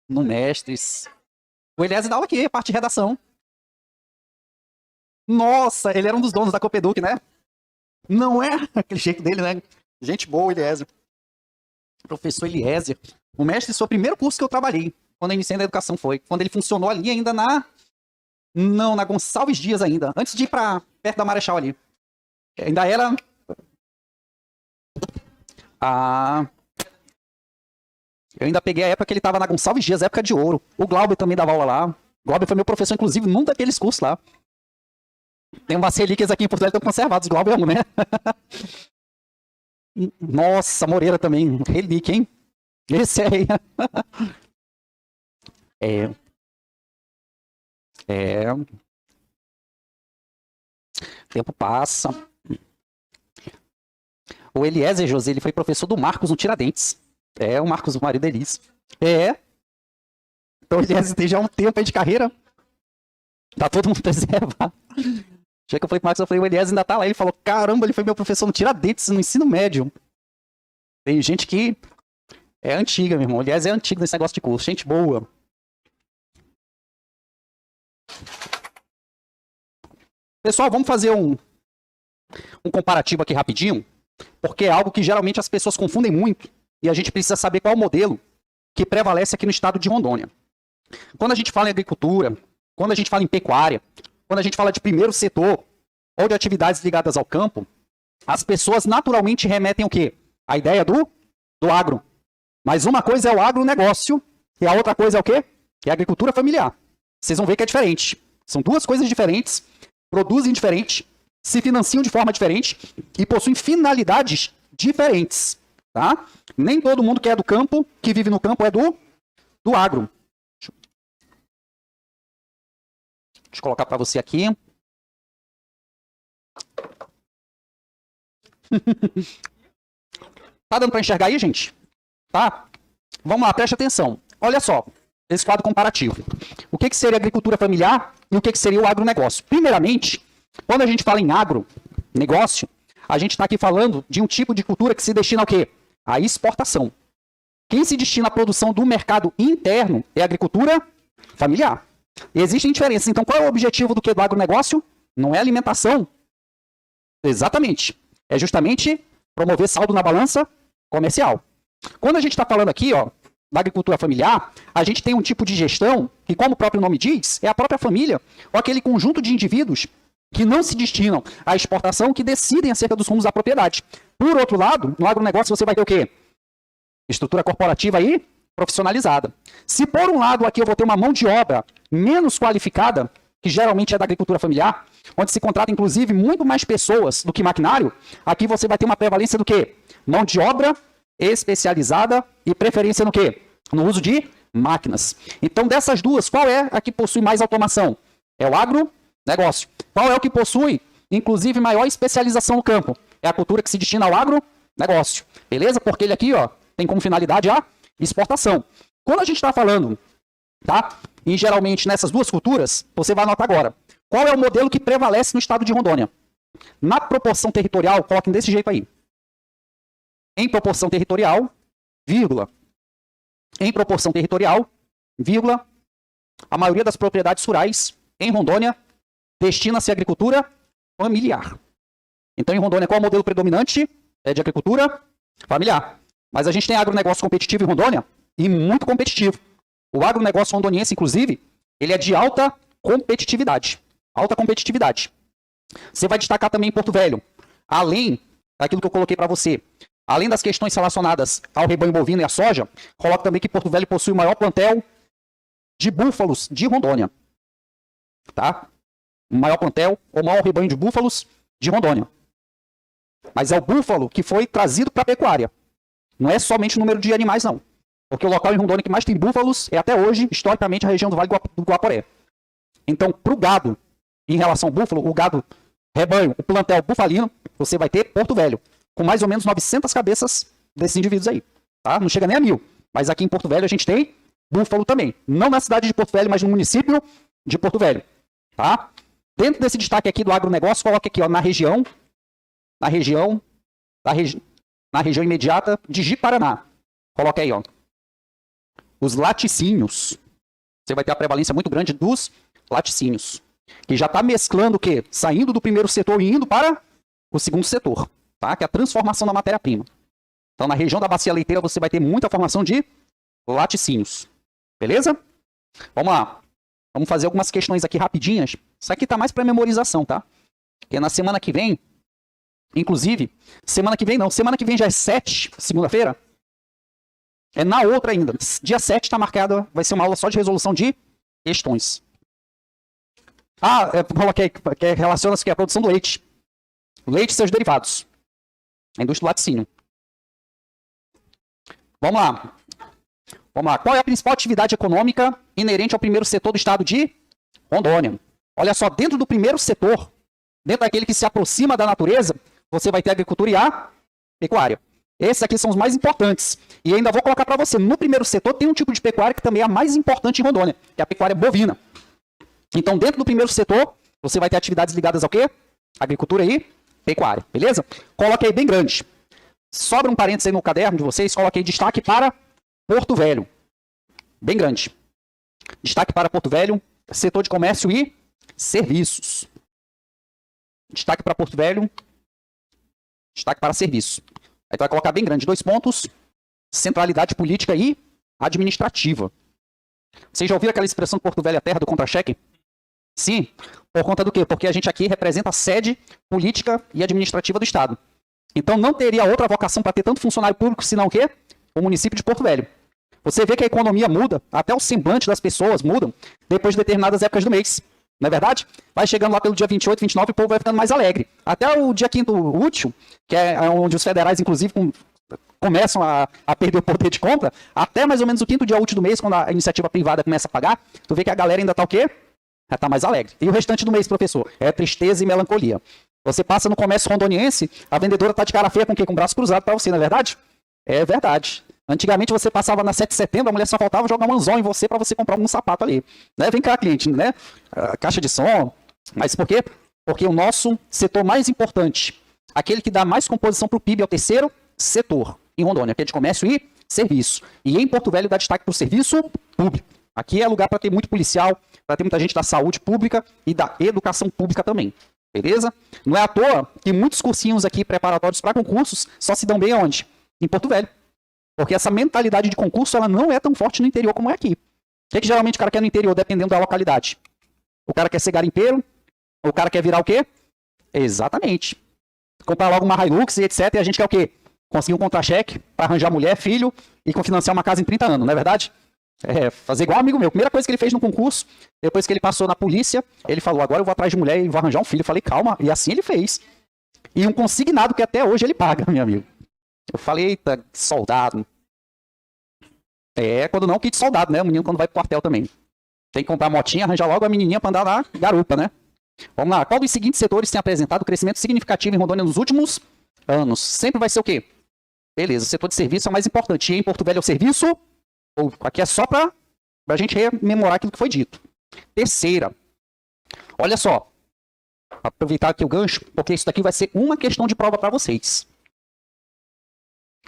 No Mestres. O Eliezer dá aula aqui, parte de redação. Nossa, ele era um dos donos da Copeduc, né? Não é aquele jeito dele, né? Gente boa, Eliezer. Professor Eliezer. O Mestres foi o primeiro curso que eu trabalhei. Quando eu iniciei na educação foi. Quando ele funcionou ali ainda na... Não, na Gonçalves Dias ainda. Antes de ir pra perto da Marechal ali. Ainda era... Eu ainda peguei a época que ele tava na Gonçalves Dias, época de ouro. O Glauber também dava aula lá. O Glauber foi meu professor, inclusive, num daqueles cursos lá. Tem umas relíquias aqui em Porto Velho, estão conservadas. Glauber amo, né? Nossa, Moreira também. Relíquia, hein? Esse aí. O tempo passa. O Eliezer, José, ele foi professor do Marcos no Tiradentes. O Marcos, o marido da Elis. Então o Eliezer tem já um tempo aí de carreira. Tá todo mundo preservado. Já que eu falei com o Marcos, eu falei, o Eliezer ainda tá lá. Ele falou, caramba, ele foi meu professor no Tiradentes, no ensino médio. Tem gente que é antiga, meu irmão. O Eliezer é antigo nesse negócio de curso. Gente boa. Pessoal, vamos fazer um comparativo aqui rapidinho, porque é algo que geralmente as pessoas confundem muito e a gente precisa saber qual é o modelo que prevalece aqui no estado de Rondônia. Quando a gente fala em agricultura, quando a gente fala em pecuária, quando a gente fala de primeiro setor ou de atividades ligadas ao campo, as pessoas naturalmente remetem o quê? A ideia do agro. Mas uma coisa é o agronegócio e a outra coisa é o quê? É a agricultura familiar. Vocês vão ver que é diferente. São duas coisas diferentes, produzem diferente, se financiam de forma diferente e possuem finalidades diferentes. Tá? Nem todo mundo que é do campo, que vive no campo, é do agro. Deixa eu colocar para você aqui. Tá dando para enxergar aí, gente? Tá? Vamos lá, preste atenção. Olha só, esse quadro comparativo. O que seria agricultura familiar e o que seria o agronegócio? Primeiramente, quando a gente fala em agronegócio, a gente está aqui falando de um tipo de cultura que se destina ao quê? À exportação. Quem se destina à produção do mercado interno é a agricultura familiar. Existem diferenças. Então, qual é o objetivo do agronegócio? Não é alimentação. Exatamente. É justamente promover saldo na balança comercial. Quando a gente está falando aqui, ó, da agricultura familiar, a gente tem um tipo de gestão que, como o próprio nome diz, é a própria família ou aquele conjunto de indivíduos que não se destinam à exportação, que decidem acerca dos rumos da propriedade. Por outro lado, no agronegócio você vai ter o quê? Estrutura corporativa aí profissionalizada. Se por um lado aqui eu vou ter uma mão de obra menos qualificada, que geralmente é da agricultura familiar, onde se contrata inclusive muito mais pessoas do que maquinário, aqui você vai ter uma prevalência do quê? Mão de obra especializada e preferência no quê? No uso de máquinas. Então dessas duas, qual é a que possui mais automação? É o agronegócio. Qual é o que possui, inclusive, maior especialização no campo? É a cultura que se destina ao agronegócio. Beleza? Porque ele aqui, ó, tem como finalidade a exportação. Quando a gente está falando, tá? E geralmente nessas duas culturas, você vai anotar agora. Qual é o modelo que prevalece no estado de Rondônia? Na proporção territorial, coloquem desse jeito aí. Em proporção territorial, vírgula. Em proporção territorial, vírgula. A maioria das propriedades rurais em Rondônia destina-se à agricultura familiar. Então, em Rondônia, qual é o modelo predominante? É de agricultura familiar. Mas a gente tem agronegócio competitivo em Rondônia e muito competitivo. O agronegócio rondoniense, inclusive, ele é de alta competitividade. Alta competitividade. Você vai destacar também em Porto Velho, além daquilo que eu coloquei para você, além das questões relacionadas ao rebanho bovino e à soja, coloco também que Porto Velho possui o maior plantel de búfalos de Rondônia. Tá? O maior plantel, ou maior rebanho de búfalos de Rondônia. Mas é o búfalo que foi trazido para a pecuária. Não é somente o número de animais, não. Porque o local em Rondônia que mais tem búfalos é até hoje, historicamente, a região do Vale do Guaporé. Então, para o gado, em relação ao búfalo, o gado rebanho, o plantel bufalino, você vai ter Porto Velho, com mais ou menos 900 cabeças desses indivíduos aí. Tá? Não chega nem a 1000. Mas aqui em Porto Velho a gente tem búfalo também. Não na cidade de Porto Velho, mas no município de Porto Velho. Tá? Dentro desse destaque aqui do agronegócio, coloque aqui, ó, na região imediata de Ji-Paraná. Coloque aí, ó. os laticínios. Você vai ter a prevalência muito grande dos laticínios, que já está mesclando o quê? Saindo do primeiro setor e indo para o segundo setor, tá? Que é a transformação da matéria-prima. Então, na região da bacia leiteira, você vai ter muita formação de laticínios. Beleza? Vamos lá. Vamos fazer algumas questões aqui rapidinhas. Isso aqui tá mais para memorização, tá? Porque na semana que vem, inclusive, semana que vem já é 7, segunda-feira. É na outra ainda. Dia 7 está marcado, vai ser uma aula só de resolução de questões. Coloquei, que relaciona-se à produção do leite. Leite e seus derivados. A indústria do laticínio. Vamos lá. Qual é a principal atividade econômica inerente ao primeiro setor do estado de Rondônia? Olha só, dentro do primeiro setor, dentro daquele que se aproxima da natureza, você vai ter a agricultura e a pecuária. Esses aqui são os mais importantes. E ainda vou colocar para você, no primeiro setor tem um tipo de pecuária que também é a mais importante em Rondônia, que é a pecuária bovina. Então, dentro do primeiro setor, você vai ter atividades ligadas ao quê? Agricultura e pecuária, beleza? Coloque aí bem grande. Sobra um parênteses aí no caderno de vocês, coloque aí destaque para Porto Velho. Bem grande. Destaque para Porto Velho, setor de comércio e serviços. Destaque para Porto Velho, destaque para serviços. Aí tu vai colocar bem grande, 2 pontos, centralidade política e administrativa. Vocês já ouviram aquela expressão Porto Velho é a terra do contra-cheque? Sim. Por conta do quê? Porque a gente aqui representa a sede política e administrativa do Estado. Então não teria outra vocação para ter tanto funcionário público, senão o quê? O município de Porto Velho. Você vê que a economia muda, até o semblante das pessoas mudam depois de determinadas épocas do mês. Não é verdade? Vai chegando lá pelo dia 28, 29, o povo vai ficando mais alegre. Até o dia 5º útil, que é onde os federais, inclusive, começam a perder o poder de compra, até mais ou menos o 5º dia útil do mês, quando a iniciativa privada começa a pagar, tu vê que a galera ainda tá o quê? Já tá mais alegre. E o restante do mês, professor? É tristeza e melancolia. Você passa no comércio rondoniense, a vendedora tá de cara feia com o quê? Com o braço cruzado para você, não é verdade? É verdade. Antigamente você passava na 7 de setembro, a mulher só faltava jogar um anzol em você para você comprar um sapato ali. Né? Vem cá, cliente, né? Caixa de som. Mas por quê? Porque o nosso setor mais importante, aquele que dá mais composição para o PIB, é o terceiro setor em Rondônia, que é de comércio e serviço. E em Porto Velho dá destaque para o serviço público. Aqui é lugar para ter muito policial, para ter muita gente da saúde pública e da educação pública também. Beleza? Não é à toa que muitos cursinhos aqui preparatórios para concursos só se dão bem aonde? Em Porto Velho. Porque essa mentalidade de concurso ela não é tão forte no interior como é aqui. O que geralmente o cara quer no interior, dependendo da localidade? O cara quer ser garimpeiro? O cara quer virar o quê? Exatamente. Comprar logo uma Hilux e etc. E a gente quer o quê? Conseguir um contra-cheque para arranjar mulher, filho e financiar uma casa em 30 anos, não é verdade? Fazer igual um amigo meu. Primeira coisa que ele fez no concurso, depois que ele passou na polícia, ele falou, agora eu vou atrás de mulher e vou arranjar um filho. Eu falei, calma. E assim ele fez. E um consignado que até hoje ele paga, meu amigo. Eu falei, eita, soldado. Quando não, kit soldado, né? O menino quando vai pro quartel também. Tem que comprar a motinha, arranjar logo a menininha pra andar na garupa, né? Vamos lá. Qual dos seguintes setores tem apresentado crescimento significativo em Rondônia nos últimos anos? Sempre vai ser o quê? Beleza, o setor de serviço é o mais importante. E em Porto Velho é o serviço público. Aqui é só pra gente rememorar aquilo que foi dito. Terceira. Olha só. Aproveitar aqui o gancho, porque isso daqui vai ser uma questão de prova para vocês.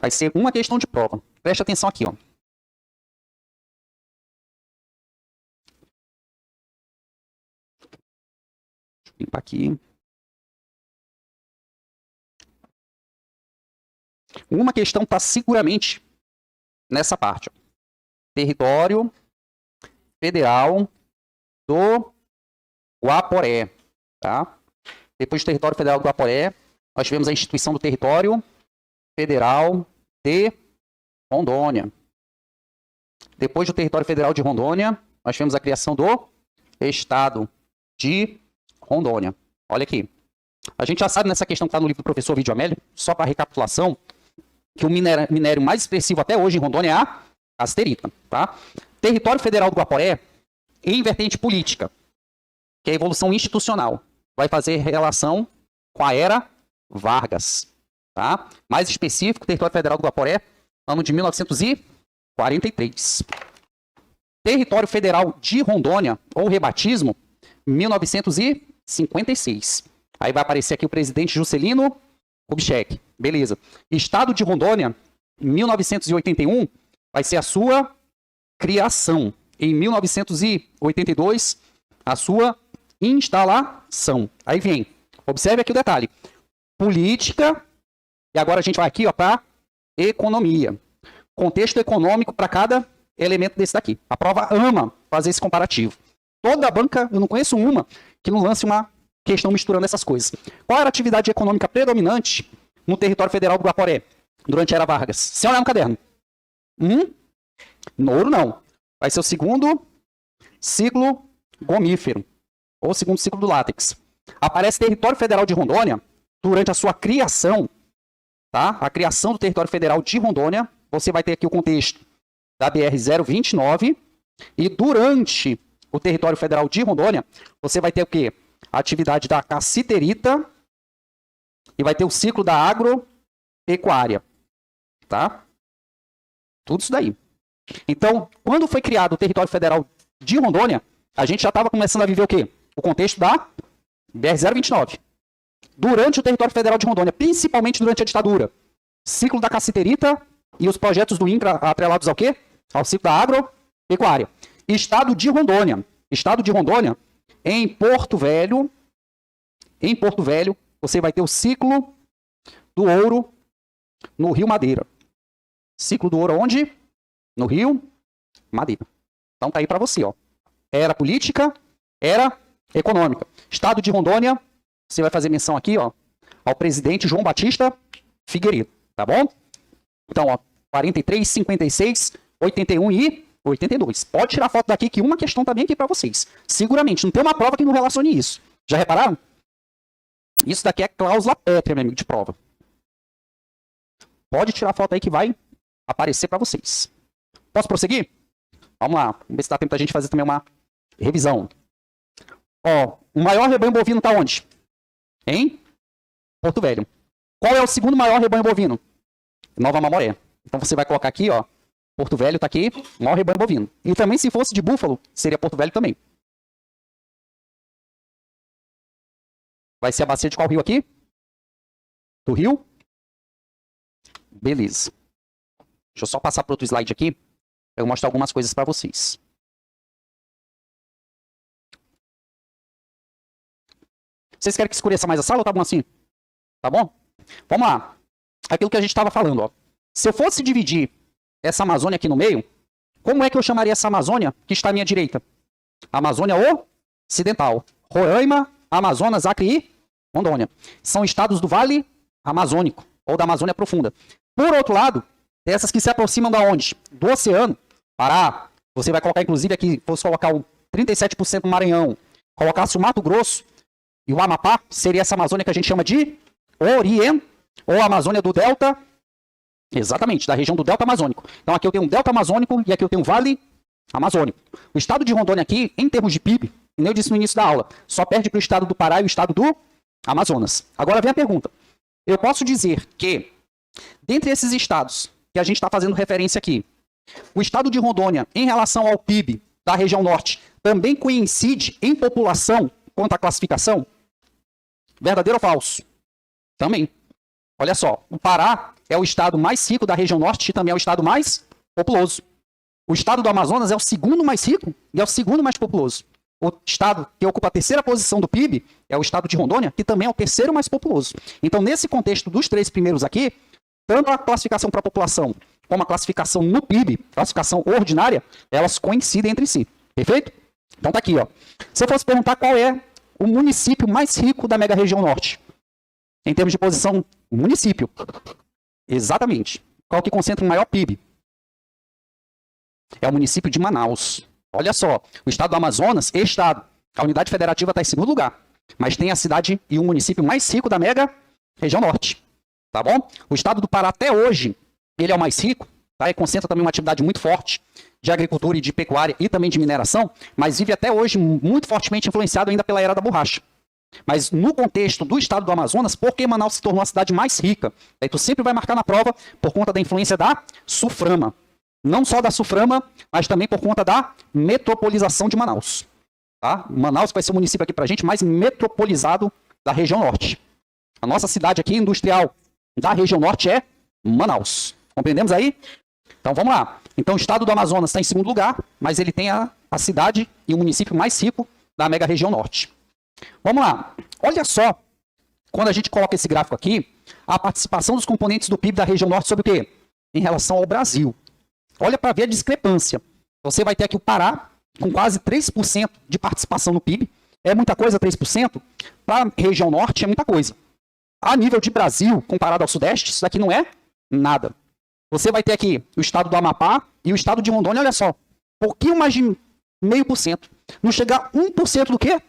Vai ser uma questão de prova. Preste atenção aqui, ó. Deixa eu limpar aqui. Uma questão está seguramente nessa parte, ó. Território Federal do Guaporé, tá? Depois do Território Federal do Guaporé, nós tivemos a instituição do Território Federal de Rondônia. Depois do Território Federal de Rondônia, nós tivemos a criação do Estado de Rondônia. Olha aqui. A gente já sabe nessa questão que está no livro do professor Vídeo Amélio, só para recapitulação, que o minério mais expressivo até hoje em Rondônia é a casterita. Tá? Território Federal do Guaporé, em vertente política, que é a evolução institucional, vai fazer relação com a era Vargas. Tá? Mais específico, Território Federal do Guaporé, ano de 1943. Território Federal de Rondônia, ou rebatismo, 1956. Aí vai aparecer aqui o presidente Juscelino Kubitschek. Beleza. Estado de Rondônia, 1981, vai ser a sua criação. Em 1982, a sua instalação. Aí vem, observe aqui o detalhe. Política, e agora a gente vai aqui para economia. Contexto econômico para cada elemento desse daqui. A prova ama fazer esse comparativo. Toda banca, eu não conheço uma que não lance uma questão misturando essas coisas. Qual era a atividade econômica predominante no território federal do Guaporé durante a Era Vargas? Sem olhar no caderno. No ouro não. Vai ser o segundo ciclo gomífero, ou segundo ciclo do látex. Aparece território federal de Rondônia durante a sua criação, tá? A criação do território federal de Rondônia, você vai ter aqui o contexto da BR-029, e durante o território federal de Rondônia, você vai ter o quê? A atividade da cassiterita e vai ter o ciclo da agropecuária, tá? Tudo isso daí. Então, quando foi criado o território federal de Rondônia, a gente já estava começando a viver o quê? O contexto da BR-029. Durante o território federal de Rondônia, principalmente durante a ditadura, ciclo da cassiterita e os projetos do INCRA atrelados ao quê? Ao ciclo da agropecuária. Estado de Rondônia. Estado de Rondônia, em Porto Velho, você vai ter o ciclo do ouro no Rio Madeira. Ciclo do ouro onde? No Rio Madeira. Então tá aí para você, ó. Era política, era econômica. Estado de Rondônia, você vai fazer menção aqui, ó, ao presidente João Batista Figueiredo, tá bom? Então, ó, 43, 56, 81 e 82. Pode tirar foto daqui que uma questão tá bem aqui para vocês. Seguramente, não tem uma prova que não relacione isso. Já repararam? Isso daqui é cláusula pétrea, meu amigo, de prova. Pode tirar foto aí que vai aparecer para vocês. Posso prosseguir? Vamos lá. Vamos ver se dá tempo da gente fazer também uma revisão. Ó, o maior rebanho bovino está onde? Em Porto Velho. Qual é o segundo maior rebanho bovino? Nova Mamoré. Então você vai colocar aqui, ó. Porto Velho está aqui, maior rebanho bovino. E também se fosse de búfalo, seria Porto Velho também. Vai ser a bacia de qual rio aqui? Do Rio? Beleza. Deixa eu só passar para outro slide aqui. Eu vou mostrar algumas coisas para vocês. Vocês querem que escureça mais a sala ou tá bom assim? Tá bom? Vamos lá. Aquilo que a gente estava falando, ó. Se eu fosse dividir essa Amazônia aqui no meio, como é que eu chamaria essa Amazônia que está à minha direita? Amazônia Ocidental. Roraima, Amazonas, Acre e Rondônia. São estados do Vale Amazônico, ou da Amazônia Profunda. Por outro lado, essas que se aproximam da onde? Do oceano. Pará. Você vai colocar, inclusive, aqui, fosse colocar o 37% do Maranhão, colocasse o Mato Grosso e o Amapá, seria essa Amazônia que a gente chama de Oriente, ou Amazônia do Delta. Exatamente, da região do Delta Amazônico. Então aqui eu tenho um Delta Amazônico e aqui eu tenho um Vale Amazônico. O estado de Rondônia aqui, em termos de PIB, como eu disse no início da aula, só perde para o estado do Pará e o estado do Amazonas. Agora vem a pergunta. Eu posso dizer que, dentre esses estados que a gente está fazendo referência aqui, o estado de Rondônia, em relação ao PIB da região norte, também coincide em população quanto à classificação? Verdadeiro ou falso? Também. Olha só, o Pará é o estado mais rico da região norte e também é o estado mais populoso. O estado do Amazonas é o segundo mais rico e é o segundo mais populoso. O estado que ocupa a terceira posição do PIB é o estado de Rondônia, que também é o terceiro mais populoso. Então, nesse contexto dos três primeiros aqui, tanto a classificação para a população como a classificação no PIB, classificação ordinária, elas coincidem entre si. Perfeito? Então tá aqui, ó. Se eu fosse perguntar qual é o município mais rico da mega região norte, em termos de posição, município. Exatamente. Qual que concentra o maior PIB? É o município de Manaus. Olha só, o estado do Amazonas, estado. A unidade federativa está em segundo lugar, mas tem a cidade e o município mais rico da mega região norte. Tá bom? O estado do Pará até hoje, ele é o mais rico, tá? E concentra também uma atividade muito forte de agricultura e de pecuária e também de mineração, mas vive até hoje muito fortemente influenciado ainda pela era da borracha. Mas no contexto do estado do Amazonas, por que Manaus se tornou a cidade mais rica? Aí tu sempre vai marcar na prova por conta da influência da Suframa. Não só da Suframa, mas também por conta da metropolização de Manaus. Tá? Manaus vai ser o município aqui pra gente mais metropolizado da região norte. A nossa cidade aqui industrial da região norte é Manaus. Compreendemos aí? Então vamos lá. Então, o estado do Amazonas está em segundo lugar, mas ele tem a cidade e o município mais rico da mega região norte. Vamos lá. Olha só, quando a gente coloca esse gráfico aqui, a participação dos componentes do PIB da região norte sobre o quê? Em relação ao Brasil. Olha para ver a discrepância. Você vai ter aqui o Pará, com quase 3% de participação no PIB. É muita coisa, 3%? Para a região norte é muita coisa. A nível de Brasil, comparado ao Sudeste, isso daqui não é nada. Você vai ter aqui o estado do Amapá e o estado de Rondônia, olha só, pouquinho mais de 0,5%. Não chega a 1% do quê?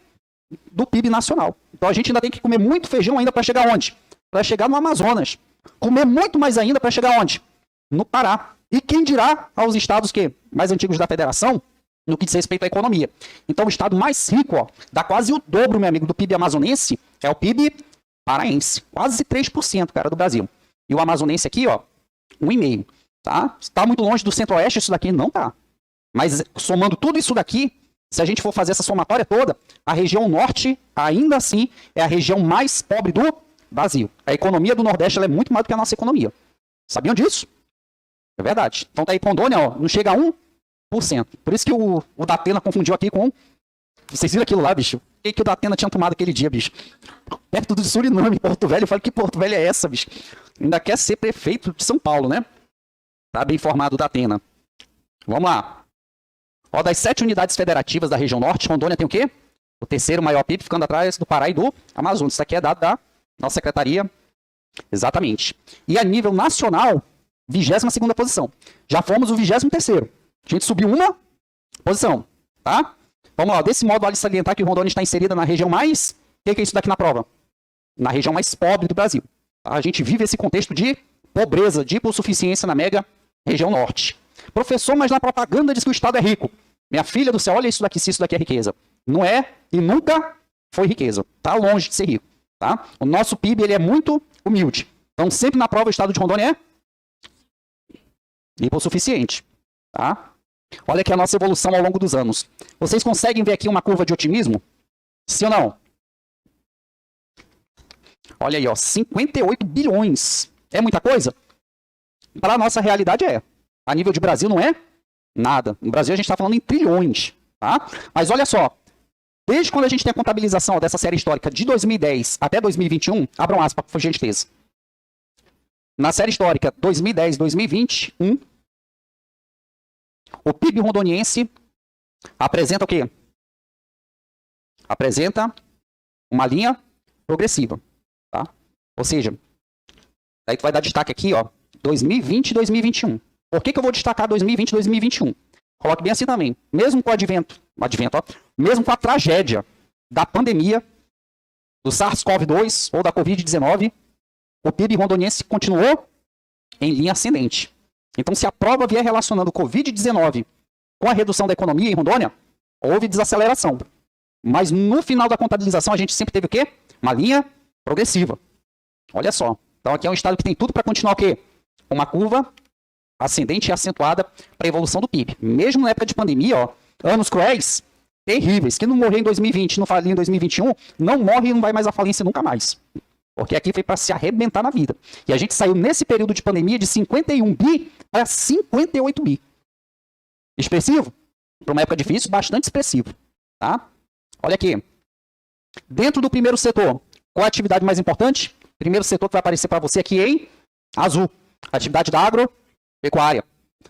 Do PIB nacional. Então a gente ainda tem que comer muito feijão ainda para chegar onde? Para chegar no Amazonas. Comer muito mais ainda para chegar onde? No Pará. E quem dirá aos estados mais antigos da federação, no que diz respeito à economia. Então o estado mais rico, ó, dá quase o dobro, meu amigo, do PIB amazonense, é o PIB paraense. Quase 3%, cara, do Brasil. E o amazonense aqui, ó, 1,5%. Tá? Está muito longe do centro-oeste isso daqui? Não tá. Mas somando tudo isso daqui, se a gente for fazer essa somatória toda, a região norte, ainda assim, é a região mais pobre do Brasil. A economia do Nordeste ela é muito maior do que a nossa economia. Sabiam disso? É verdade. Então tá aí Rondônia, ó, não chega a 1%. Por isso que o Datena confundiu aqui com... Vocês viram aquilo lá, bicho? O que o Datena tinha tomado aquele dia, bicho? Perto do Suriname, Porto Velho. Eu falei, que Porto Velho é essa, bicho? Ainda quer ser prefeito de São Paulo, né? Tá bem informado o Datena. Vamos lá. Ó, das 7 unidades federativas da região norte, Rondônia tem o quê? O terceiro maior PIB, ficando atrás do Pará e do Amazonas. Isso aqui é dado da nossa secretaria. Exatamente. E a nível nacional, 22ª posição. Já fomos o 23º. A gente subiu uma posição, tá? Vamos lá. Desse modo, vale salientar que o Rondônia está inserida na região mais... O que é isso daqui na prova? Na região mais pobre do Brasil. A gente vive esse contexto de pobreza, de hipossuficiência na mega região norte. Professor, mas na propaganda diz que o Estado é rico. Minha filha do céu, olha isso daqui, se isso daqui é riqueza. Não é e nunca foi riqueza. Está longe de ser rico. Tá? O nosso PIB ele é muito humilde. Então, sempre na prova, o Estado de Rondônia é hipossuficiente. Tá? Olha aqui a nossa evolução ao longo dos anos. Vocês conseguem ver aqui uma curva de otimismo? Sim ou não? Olha aí, ó, 58 bilhões. É muita coisa? Para a nossa realidade é. A nível de Brasil não é nada. No Brasil a gente está falando em trilhões. Tá? Mas olha só. Desde quando a gente tem a contabilização dessa série histórica de 2010 até 2021, abram aspas, por gentileza. Na série histórica 2010-2021, o PIB rondoniense apresenta o quê? Apresenta uma linha progressiva. Tá? Ou seja, daí tu vai dar destaque aqui, ó, 2020 e 2021. Por que eu vou destacar 2020 e 2021? Coloque bem assim também. Mesmo com o advento, ó, mesmo com a tragédia da pandemia, do SARS-CoV-2 ou da Covid-19, o PIB rondoniense continuou em linha ascendente. Então, se a prova vier relacionando o Covid-19 com a redução da economia em Rondônia, houve desaceleração. Mas no final da contabilização, a gente sempre teve o quê? Uma linha progressiva. Olha só. Então, aqui é um estado que tem tudo para continuar o quê? Uma curva ascendente e acentuada para a evolução do PIB. Mesmo na época de pandemia, ó, anos cruéis, terríveis. Quem não morrer em 2020, não falir em 2021, não morre e não vai mais à falência nunca mais. Porque aqui foi para se arrebentar na vida. E a gente saiu nesse período de pandemia de 51 bi para 58 bi. Expressivo? Para uma época difícil, bastante expressivo. Tá? Olha aqui. Dentro do primeiro setor, qual a atividade mais importante? Primeiro setor que vai aparecer para você aqui em azul. Atividade da agropecuária.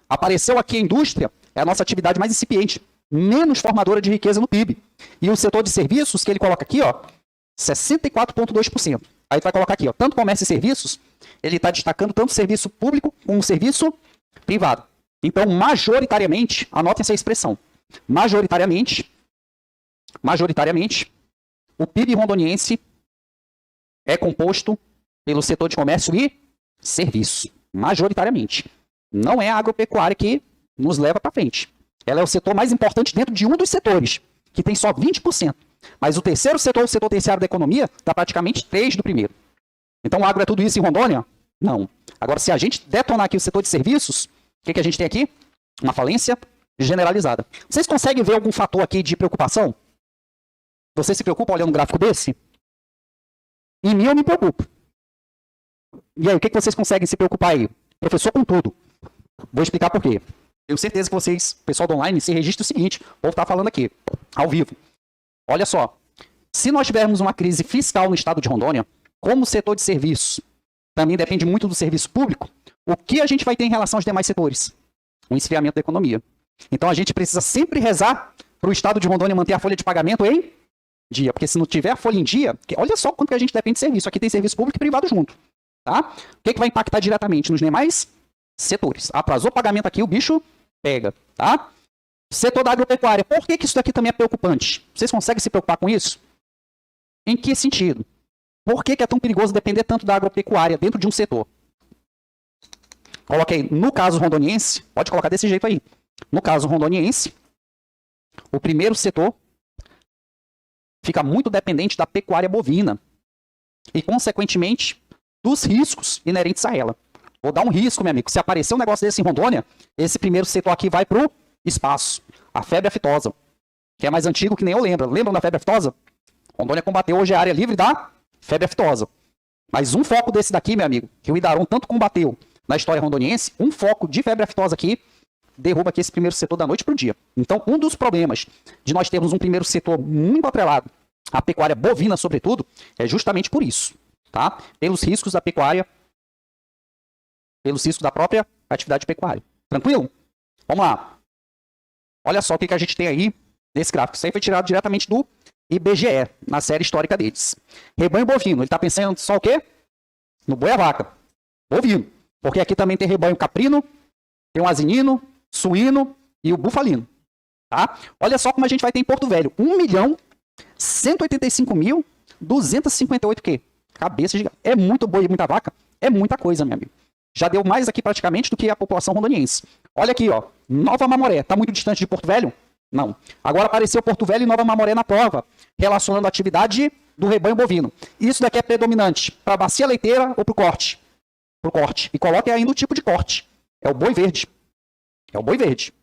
Apareceu aqui a indústria, é a nossa atividade mais incipiente, menos formadora de riqueza no PIB. E o setor de serviços, que ele coloca aqui, ó, 64,2%. Aí tu vai colocar aqui, ó, tanto comércio e serviços, ele está destacando tanto serviço público como serviço privado. Então, majoritariamente, anotem essa expressão, majoritariamente, o PIB rondoniense é composto pelo setor de comércio e serviço, majoritariamente. Não é a agropecuária que nos leva para frente. Ela é o setor mais importante dentro de um dos setores, que tem só 20%. Mas o terceiro setor, o setor terciário da economia, está praticamente 3% do primeiro. Então o agro é tudo isso em Rondônia? Não. Agora, se a gente detonar aqui o setor de serviços, o que a gente tem aqui? Uma falência generalizada. Vocês conseguem ver algum fator aqui de preocupação? Você se preocupa olhando um gráfico desse? Em mim eu me preocupo. E aí, o que vocês conseguem se preocupar aí? Professor, com tudo. Vou explicar por quê. Tenho certeza que vocês, pessoal do online, se registra o seguinte, o povo está falando aqui, ao vivo. Olha só, se nós tivermos uma crise fiscal no estado de Rondônia, como o setor de serviços também depende muito do serviço público, o que a gente vai ter em relação aos demais setores? Um esfriamento da economia. Então a gente precisa sempre rezar para o estado de Rondônia manter a folha de pagamento em dia, porque se não tiver a folha em dia, olha só quanto que a gente depende de serviço. Aqui tem serviço público e privado junto. Tá? O que vai impactar diretamente nos demais setores? Atrasou o pagamento aqui, o bicho pega. Tá? Setor da agropecuária. Por que isso daqui também é preocupante? Vocês conseguem se preocupar com isso? Em que sentido? Por que é tão perigoso depender tanto da agropecuária dentro de um setor? Coloquei, no caso rondoniense, pode colocar desse jeito aí. No caso rondoniense, o primeiro setor fica muito dependente da pecuária bovina e, consequentemente, dos riscos inerentes a ela. Vou dar um risco, meu amigo. Se aparecer um negócio desse em Rondônia, esse primeiro setor aqui vai para o espaço. A febre aftosa, que é mais antigo que nem eu lembro. Lembram da febre aftosa? Rondônia combateu, hoje é área livre da febre aftosa. Mas um foco desse daqui, meu amigo, que o Idaron tanto combateu na história rondoniense, um foco de febre aftosa aqui, derruba aqui esse primeiro setor da noite para o dia. Então, um dos problemas de nós termos um primeiro setor muito atrelado à pecuária bovina, sobretudo, é justamente por isso. Tá? Pelos riscos da pecuária, pelos riscos da própria atividade pecuária. Tranquilo? Vamos lá. Olha só o que a gente tem aí nesse gráfico. Isso aí foi tirado diretamente do IBGE, na série histórica deles. Rebanho bovino. Ele está pensando só o quê? No boi e a vaca. Bovino. Porque aqui também tem rebanho caprino, tem o asinino, suíno e o bufalino. Tá? Olha só como a gente vai ter em Porto Velho. 1.185.258 quê? Cabeça gigante. É muito boi e muita vaca? É muita coisa, meu amigo. Já deu mais aqui praticamente do que a população rondoniense. Olha aqui, ó. Nova Mamoré. Está muito distante de Porto Velho? Não. Agora apareceu Porto Velho e Nova Mamoré na prova, relacionando a atividade do rebanho bovino. Isso daqui é predominante para a bacia leiteira ou para o corte? Para o corte. E coloque ainda o tipo de corte. É o boi verde. É o boi verde.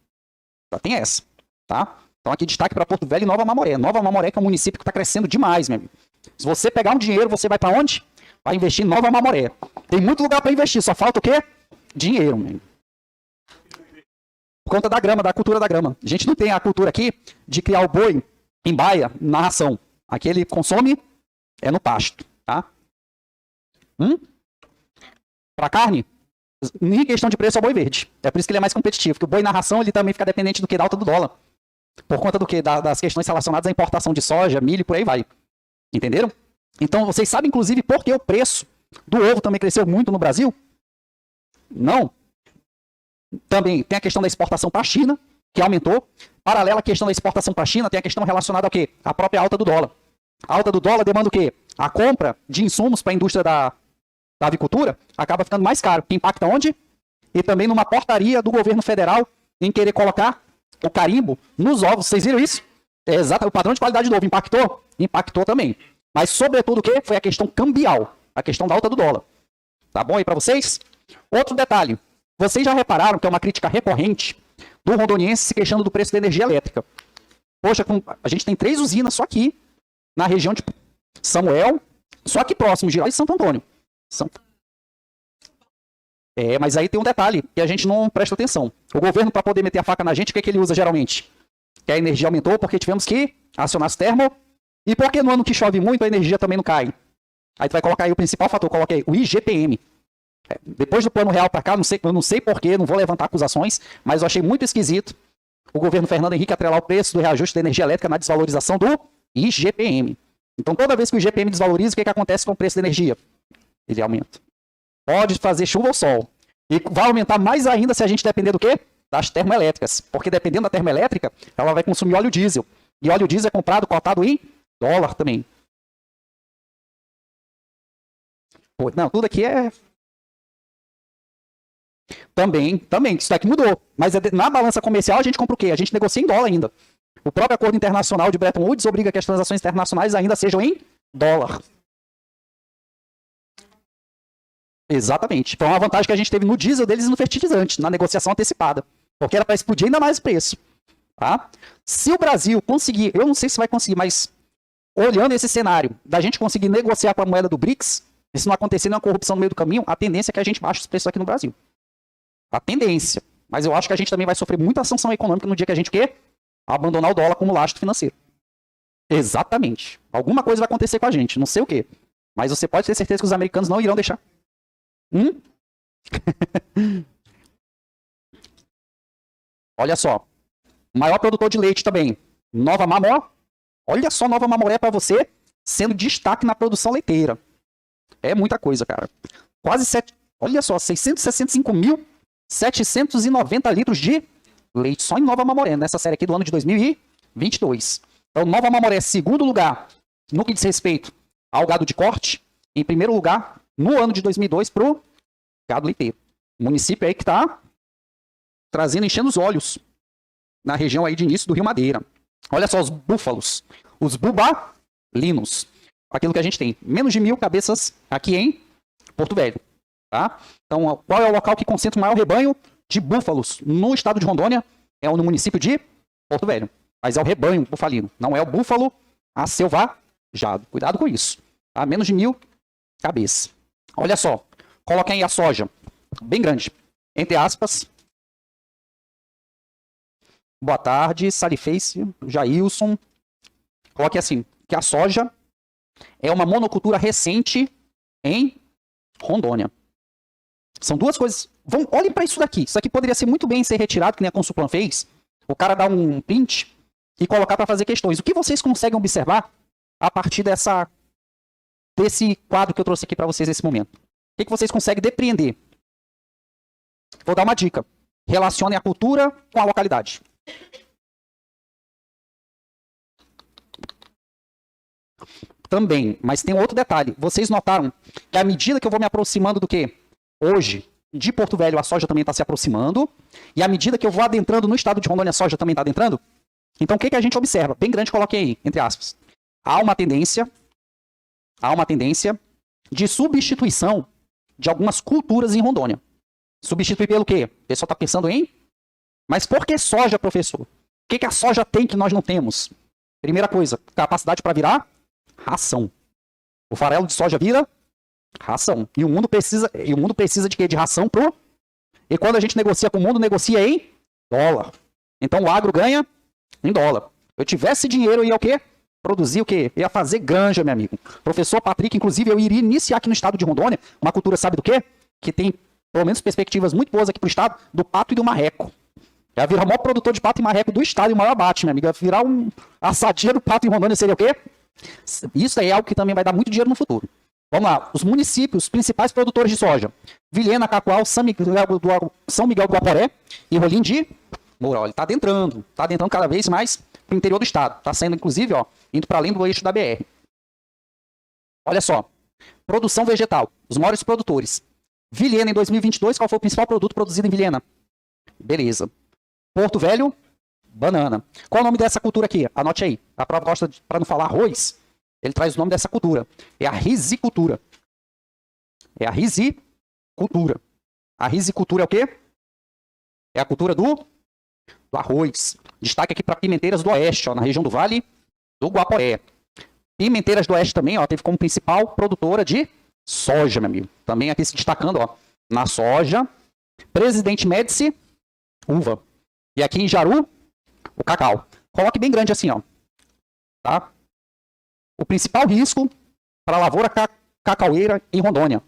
Já tem essa. Tá? Então aqui destaque para Porto Velho e Nova Mamoré. Nova Mamoré que é um município que está crescendo demais, meu amigo. Se você pegar um dinheiro, você vai para onde? Vai investir em Nova Mamoré. Tem muito lugar para investir, só falta o quê? Dinheiro, meu amigo. Por conta da grama, da cultura da grama. A gente não tem a cultura aqui de criar o boi em baia, na ração. Aqui ele consome é no pasto, tá? Para carne, em questão de preço é o boi verde. É por isso que ele é mais competitivo. Porque o boi na ração ele também fica dependente do que? Da alta do dólar. Por conta do que? Das questões relacionadas à importação de soja, milho e por aí vai. Entenderam? Então vocês sabem inclusive por que o preço do ovo também cresceu muito no Brasil? Não. Também tem a questão da exportação para a China, que aumentou. Paralela à questão da exportação para a China, tem a questão relacionada ao quê? A própria alta do dólar. A alta do dólar demanda o quê? A compra de insumos para a indústria da avicultura acaba ficando mais caro. Que impacta onde? E também numa portaria do governo federal em querer colocar o carimbo nos ovos. Vocês viram isso? É exato. O padrão de qualidade do ovo impactou? Impactou também. Mas, sobretudo, o quê? Foi a questão cambial. A questão da alta do dólar. Tá bom aí para vocês? Outro detalhe. Vocês já repararam que é uma crítica recorrente do rondoniense se queixando do preço da energia elétrica. Poxa, a gente tem 3 usinas só aqui, na região de Samuel, só aqui próximo, Giral e Santo Antônio. Mas aí tem um detalhe que a gente não presta atenção. O governo, para poder meter a faca na gente, o que ele usa geralmente? Que a energia aumentou porque tivemos que acionar as termo. E porque no ano que chove muito, a energia também não cai? Aí tu vai colocar aí o principal fator, coloquei o IGPM. Depois do plano real para cá, eu não sei porquê, não vou levantar acusações, mas eu achei muito esquisito o governo Fernando Henrique atrelar o preço do reajuste da energia elétrica na desvalorização do IGPM. Então, toda vez que o IGPM desvaloriza, o que acontece com o preço da energia? Ele aumenta. Pode fazer chuva ou sol. E vai aumentar mais ainda se a gente depender do quê? Das termoelétricas. Porque dependendo da termoelétrica, ela vai consumir óleo diesel. E óleo diesel é comprado, cotado em dólar também. Pô, não, tudo aqui é... Também. Isso daqui mudou. Mas na balança comercial a gente compra o quê? A gente negocia em dólar ainda. O próprio acordo internacional de Bretton Woods obriga que as transações internacionais ainda sejam em dólar. Exatamente. Foi uma vantagem que a gente teve no diesel deles e no fertilizante, na negociação antecipada. Porque era para explodir ainda mais o preço. Tá? Se o Brasil conseguir, eu não sei se vai conseguir, mas olhando esse cenário, da gente conseguir negociar com a moeda do BRICS, e se não acontecer nenhuma corrupção no meio do caminho, a tendência é que a gente baixe os preços aqui no Brasil. A tendência. Mas eu acho que a gente também vai sofrer muita sanção econômica no dia que a gente o quê? Abandonar o dólar como lastro financeiro. Exatamente. Alguma coisa vai acontecer com a gente, não sei o quê. Mas você pode ter certeza que os americanos não irão deixar. Olha só. Maior produtor de leite também. Nova Mamó. Olha só, Nova Mamoré para você, sendo destaque na produção leiteira. É muita coisa, cara. Quase 7... Olha só, 665.790 litros de leite só em Nova Mamoré, nessa série aqui do ano de 2022. Então, Nova Mamoré, segundo lugar, no que diz respeito ao gado de corte. Em primeiro lugar, no ano de 2002, para o gado leiteiro. Município aí que está trazendo, enchendo os olhos na região aí de início do Rio Madeira. Olha só os búfalos, os bubalinos. Aquilo que a gente tem, menos de 1.000 cabeças aqui em Porto Velho. Tá? Então, qual é o local que concentra o maior rebanho de búfalos no estado de Rondônia? É no município de Porto Velho. Mas é o rebanho bufalino, não é o búfalo acelvajado. Cuidado com isso. Tá? Menos de 1.000 cabeças. Olha só, coloca aí a soja, bem grande, entre aspas. Boa tarde, Saliface, Jailson. Coloque assim, que a soja é uma monocultura recente em Rondônia. São duas coisas. Olhem para isso daqui. Isso aqui poderia ser muito bem ser retirado, que nem a Consulplan fez. O cara dá um print e colocar para fazer questões. O que vocês conseguem observar a partir desse quadro que eu trouxe aqui para vocês nesse momento? O que vocês conseguem depreender? Vou dar uma dica. Relacionem a cultura com a localidade. Também, mas tem um outro detalhe. Vocês notaram que à medida que eu vou me aproximando do quê? Hoje, de Porto Velho, a soja também está se aproximando. E à medida que eu vou adentrando no estado de Rondônia, a soja também está adentrando. Então, o que a gente observa? Bem grande, coloquei aí, entre aspas. Há uma tendência de substituição de algumas culturas em Rondônia. Substituir pelo quê? O pessoal está pensando em... Mas por que soja, professor? O que a soja tem que nós não temos? Primeira coisa, capacidade para virar ração. O farelo de soja vira ração. E o mundo precisa de quê? De ração pro... E quando a gente negocia com o mundo, negocia em dólar. Então o agro ganha em dólar. Se eu tivesse dinheiro, eu ia o quê? Produzir o quê? Eu ia fazer granja, meu amigo. Professor Patrick, inclusive, eu iria iniciar aqui no estado de Rondônia uma cultura, sabe do quê? Que tem, pelo menos, perspectivas muito boas aqui pro estado, do pato e do marreco. Ia virar o maior produtor de pato e marreco do estado e o maior abate, minha amiga. Ia virar a sadia do pato em Rondônia seria o quê? Isso aí é algo que também vai dar muito dinheiro no futuro. Vamos lá. Os municípios principais produtores de soja. Vilhena, Cacoal, São Miguel do Guaporé e Rolim de Moura. Ele está adentrando cada vez mais para o interior do estado. Está saindo, inclusive, indo para além do eixo da BR. Olha só. Produção vegetal. Os maiores produtores. Vilhena, em 2022, qual foi o principal produto produzido em Vilhena? Beleza. Porto Velho, banana. Qual é o nome dessa cultura aqui? Anote aí. A prova gosta, para não falar arroz, ele traz o nome dessa cultura. É a risicultura. É a risicultura. A risicultura é o quê? É a cultura do arroz. Destaque aqui para Pimenteiras do Oeste, na região do Vale do Guaporé. Pimenteiras do Oeste também, teve como principal produtora de soja, meu amigo. Também aqui se destacando, na soja. Presidente Médici, uva. E aqui em Jaru, o cacau. Coloque bem grande assim, tá? O principal risco para a lavoura cacaueira em Rondônia.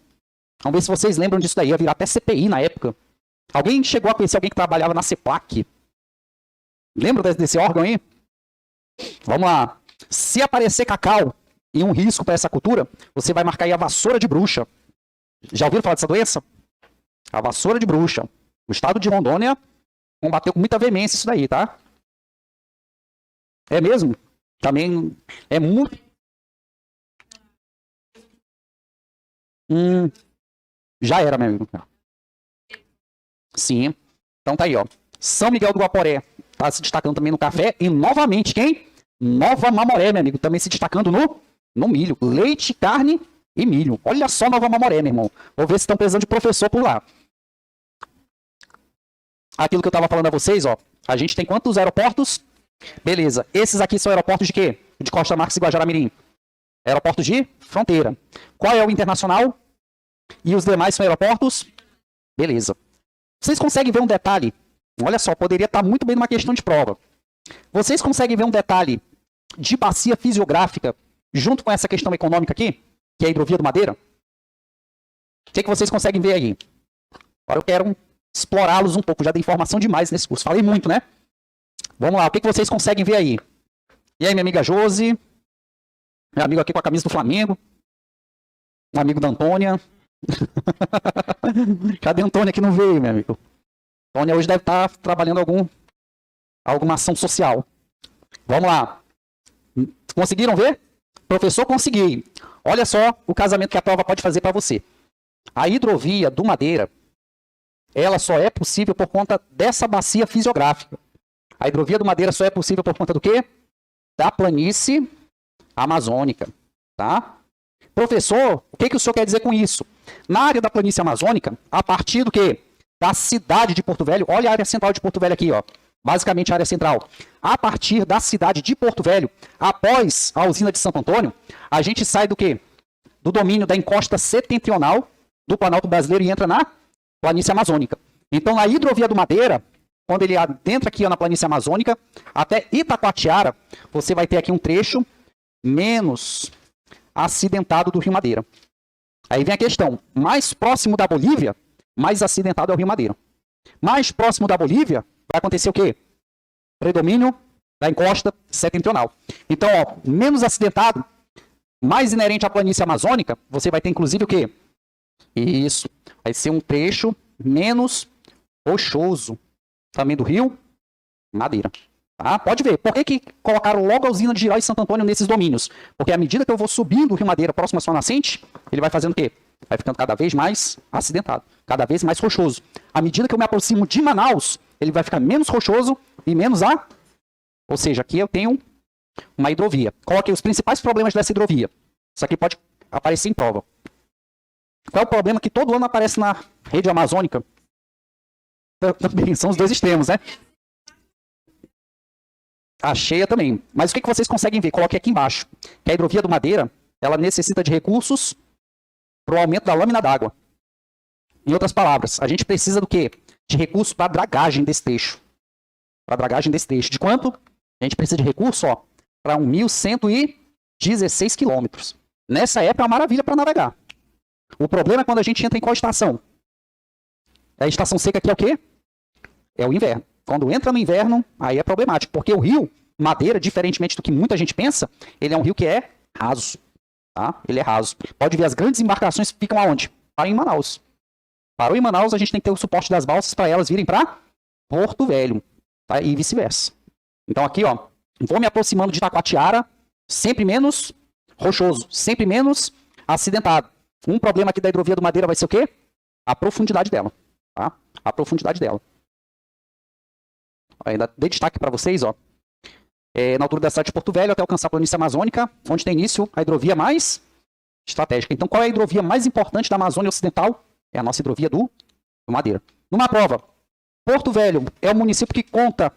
Vamos ver se vocês lembram disso daí. Ia virar até CPI na época. Alguém chegou a conhecer alguém que trabalhava na CEPLAC? Lembra desse órgão aí? Vamos lá. Se aparecer cacau e um risco para essa cultura, você vai marcar aí a vassoura de bruxa. Já ouviram falar dessa doença? A vassoura de bruxa. O estado de Rondônia combateu com muita veemência isso daí, tá? É mesmo? Também é muito... Já era, meu amigo. Sim. Então tá aí, São Miguel do Guaporé tá se destacando também no café. E novamente, quem? Nova Mamoré, meu amigo. Também se destacando no milho. Leite, carne e milho. Olha só Nova Mamoré, meu irmão. Vou ver se estão precisando de professor por lá. Aquilo que eu estava falando a vocês, a gente tem quantos aeroportos? Beleza. Esses aqui são aeroportos de quê? De Costa Marques e Guajará-Mirim. Aeroportos de fronteira. Qual é o internacional? E os demais são aeroportos? Beleza. Vocês conseguem ver um detalhe Olha só, poderia estar muito bem numa questão de prova. Vocês conseguem ver um detalhe de bacia fisiográfica junto com essa questão econômica aqui, que é a hidrovia do Madeira? O que vocês conseguem ver aí? Agora eu quero explorá-los um pouco, já dei informação demais nesse curso. Falei muito, né? Vamos lá, o que vocês conseguem ver aí? E aí, minha amiga Josi? Meu amigo aqui com a camisa do Flamengo. Um amigo da Antônia. Cadê a Antônia que não veio, meu amigo? Antônia hoje deve estar trabalhando alguma ação social. Vamos lá. Conseguiram ver? Professor, consegui. Olha só o casamento que a prova pode fazer para você. A hidrovia do Madeira, ela só é possível por conta dessa bacia fisiográfica. A hidrovia do Madeira só é possível por conta do quê? Da planície amazônica, tá? Professor, o que o senhor quer dizer com isso? Na área da planície amazônica, a partir do quê? Da cidade de Porto Velho, olha a área central de Porto Velho aqui, ó. Basicamente a área central. A partir da cidade de Porto Velho, após a usina de Santo Antônio, a gente sai do quê? Do domínio da encosta setentrional do Planalto Brasileiro e entra na planície amazônica. Então, na hidrovia do Madeira, quando ele adentra aqui ó, na planície amazônica, até Itacoatiara, você vai ter aqui um trecho menos acidentado do Rio Madeira. Aí vem a questão, mais próximo da Bolívia, mais acidentado é o Rio Madeira. Mais próximo da Bolívia, vai acontecer o quê? Predomínio da encosta setentrional. Então, ó, menos acidentado, mais inerente à planície amazônica, você vai ter inclusive o quê? Isso, vai ser um trecho menos rochoso, também do Rio Madeira. Tá? Pode ver, por que colocaram logo a usina de Giral e Santo Antônio nesses domínios? Porque à medida que eu vou subindo o Rio Madeira próximo à sua nascente, ele vai fazendo o quê? Vai ficando cada vez mais acidentado, cada vez mais rochoso. À medida que eu me aproximo de Manaus, ele vai ficar menos rochoso e menos Ou seja, aqui eu tenho uma hidrovia. Coloquei os principais problemas dessa hidrovia. Isso aqui pode aparecer em prova. Qual é o problema que todo ano aparece na rede amazônica? Também são os dois extremos, né? A cheia também. Mas o que vocês conseguem ver? Coloquei aqui embaixo. Que a hidrovia do Madeira, ela necessita de recursos para o aumento da lâmina d'água. Em outras palavras, a gente precisa do quê? De recursos para a dragagem desse trecho. Para a dragagem desse trecho. De quanto? A gente precisa de recurso, ó, para 1.116 quilômetros. Nessa época é uma maravilha para navegar. O problema é quando a gente entra em qual estação? A estação seca aqui é o quê? É o inverno. Quando entra no inverno, aí é problemático. Porque o rio Madeira, diferentemente do que muita gente pensa, ele é um rio que é raso. Tá? Ele é raso. Pode ver, as grandes embarcações ficam aonde? Param em Manaus. Parou em Manaus, a gente tem que ter o suporte das balsas para elas virem para Porto Velho. Tá? E vice-versa. Então aqui, ó, vou me aproximando de Itacoatiara, sempre menos rochoso, sempre menos acidentado. Um problema aqui da hidrovia do Madeira vai ser o quê? A profundidade dela. Tá? A profundidade dela. Ainda dei destaque para vocês, ó. Na altura da cidade de Porto Velho, até alcançar a planície amazônica, onde tem início a hidrovia mais estratégica. Então, qual é a hidrovia mais importante da Amazônia Ocidental? É a nossa hidrovia do Madeira. Numa prova, Porto Velho é o município que conta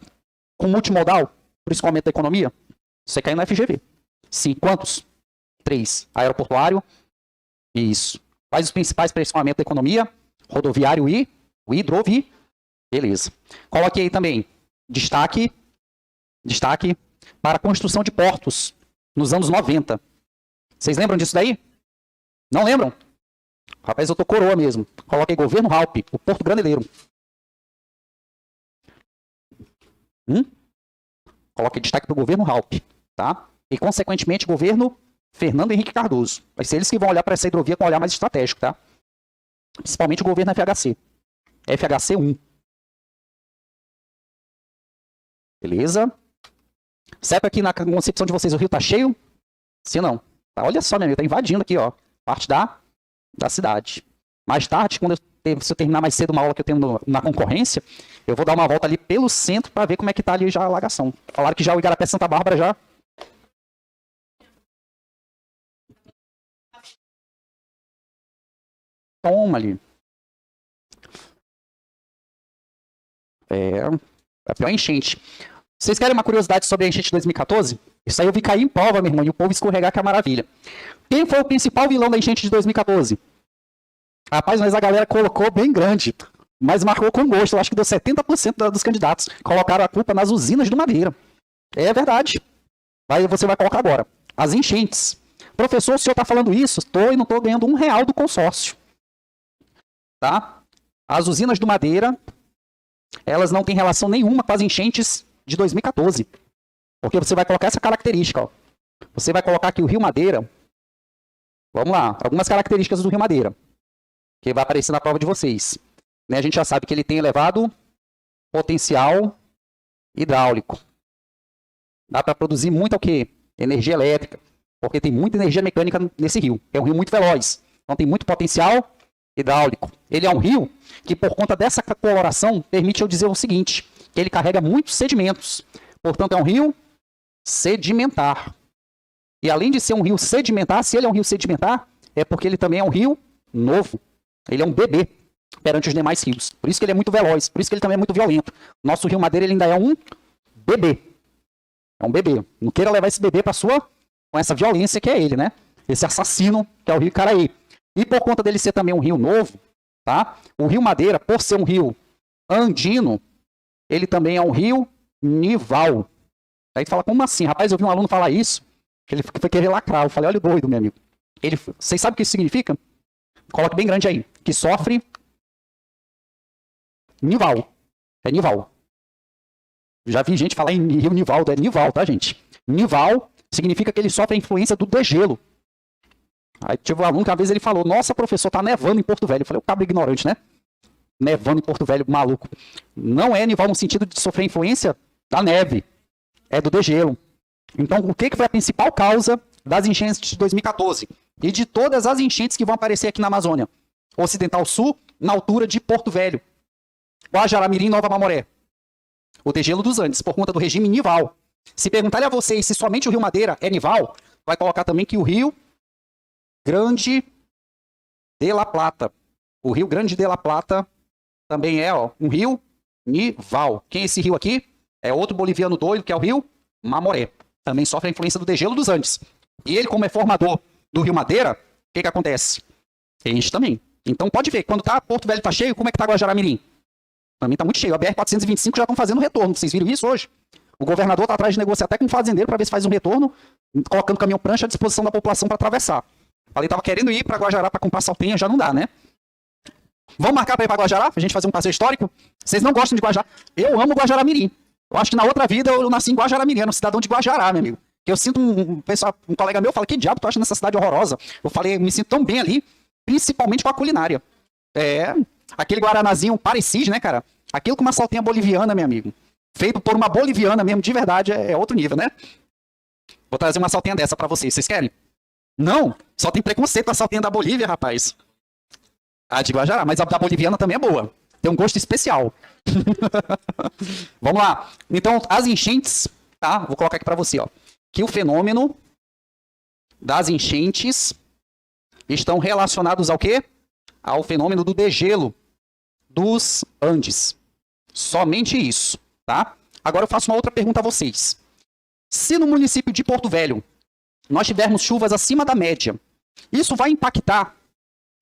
com multimodal, por isso que aumenta a economia. Você cai no FGV. Sim, quantos? 3. Aeroportuário. Isso. Quais os principais para esse aumento da economia? Rodoviário e o hidrovi. Beleza. Coloque aí também destaque para a construção de portos nos anos 90. Vocês lembram disso daí? Não lembram? Rapaz, eu tô coroa mesmo. Coloquei governo Raup, o Porto Graneleiro. Coloquei destaque para o governo Raup, tá? E, consequentemente, governo Fernando Henrique Cardoso. Vai ser eles que vão olhar para essa hidrovia com um olhar mais estratégico, tá? Principalmente o governo FHC. FHC 1. Beleza? Saiba aqui na concepção de vocês, o rio tá cheio? Sim ou não? Tá, olha só, meu amigo, tá invadindo aqui, ó. Parte da cidade. Mais tarde, se eu terminar mais cedo uma aula que eu tenho na concorrência, eu vou dar uma volta ali pelo centro para ver como é que tá ali já a alagação. Falaram que já o Igarapé Santa Bárbara já... Toma ali. A pior enchente. Vocês querem uma curiosidade sobre a enchente de 2014? Isso aí eu vi cair em prova, meu irmão, e o povo escorregar, que é maravilha. Quem foi o principal vilão da enchente de 2014? Rapaz, mas a galera colocou bem grande. Mas marcou com gosto. Eu acho que deu 70% dos candidatos. Colocaram a culpa nas usinas do Madeira. É verdade. Você vai colocar agora. As enchentes. Professor, o senhor está falando isso? Estou e não estou ganhando R$1 do consórcio. Tá? As usinas do Madeira, elas não têm relação nenhuma com as enchentes de 2014. Porque você vai colocar essa característica. Ó. Você vai colocar aqui o Rio Madeira. Vamos lá. Algumas características do Rio Madeira. Que vai aparecer na prova de vocês. Né, a gente já sabe que ele tem elevado potencial hidráulico. Dá para produzir muito o quê? Energia elétrica. Porque tem muita energia mecânica nesse rio. É um rio muito veloz. Então tem muito potencial hidráulico. Ele é um rio que, por conta dessa coloração, permite eu dizer o seguinte, que ele carrega muitos sedimentos. Portanto, é um rio sedimentar. E além de ser um rio sedimentar, se ele é um rio sedimentar, é porque ele também é um rio novo. Ele é um bebê perante os demais rios. Por isso que ele é muito veloz, por isso que ele também é muito violento. Nosso Rio Madeira ele ainda é um bebê. É um bebê. Não queira levar esse bebê para sua com essa violência que é ele, né? Esse assassino que é o Rio Icaraí. E por conta dele ser também um rio novo, tá? O Rio Madeira, por ser um rio andino, ele também é um rio nival. Aí tu fala, como assim? Rapaz, eu vi um aluno falar isso, que ele foi querer lacrar. Eu falei, olha o doido, meu amigo. Vocês sabem o que isso significa? Coloque bem grande aí. Que sofre nival. É nival. Já vi gente falar em rio nival, é nival, tá, gente? Nival significa que ele sofre a influência do degelo. Aí tive um aluno que uma vez ele falou, nossa, professor, tá nevando em Porto Velho. Eu falei, o cabra ignorante, né? Nevando em Porto Velho, maluco. Não é nival no sentido de sofrer influência da neve. É do degelo. Então, o que foi a principal causa das enchentes de 2014? E de todas as enchentes que vão aparecer aqui na Amazônia? Ocidental Sul, na altura de Porto Velho. Guajará-Mirim, Nova Mamoré. O degelo dos Andes, por conta do regime nival. Se perguntarem a vocês se somente o Rio Madeira é nival, vai colocar também que o Rio Grande de La Plata. O Rio Grande de La Plata também é um rio nival. Quem é esse rio aqui? É outro boliviano doido, que é o Rio Mamoré. Também sofre a influência do degelo dos Andes. E ele, como é formador do Rio Madeira, o que acontece? Enche também. Então pode ver, quando Porto Velho tá cheio, como é que tá Guajará-Mirim? Também tá muito cheio. A BR-425 já estão fazendo retorno. Vocês viram isso hoje? O governador tá atrás de negociar até com o fazendeiro para ver se faz um retorno, colocando caminhão prancha à disposição da população para atravessar. Falei, tava querendo ir para Guajará para comprar saltenha, já não dá, né? Vamos marcar para ir para Guajará? Pra gente fazer um passeio histórico? Vocês não gostam de Guajará? Eu amo Guajará-Mirim. Eu acho que na outra vida eu nasci em Guajará-Mirim, era um cidadão de Guajará, meu amigo. Eu sinto um colega meu fala, que diabo tu acha nessa cidade horrorosa? Eu falei, me sinto tão bem ali, principalmente com a culinária. Aquele guaranazinho parecido, né, cara? Aquilo com uma saltenha boliviana, meu amigo. Feito por uma boliviana mesmo, de verdade, é outro nível, né? Vou trazer uma saltenha dessa pra vocês. Vocês querem? Não, só tem preconceito com a saltenha da Bolívia, rapaz. A de Guajará, mas a da boliviana também é boa. Tem um gosto especial. Vamos lá. Então, as enchentes, tá? Vou colocar aqui pra você, ó. Que o fenômeno das enchentes estão relacionados ao quê? Ao fenômeno do degelo dos Andes. Somente isso, tá? Agora eu faço uma outra pergunta a vocês. Se no município de Porto Velho nós tivermos chuvas acima da média, isso vai impactar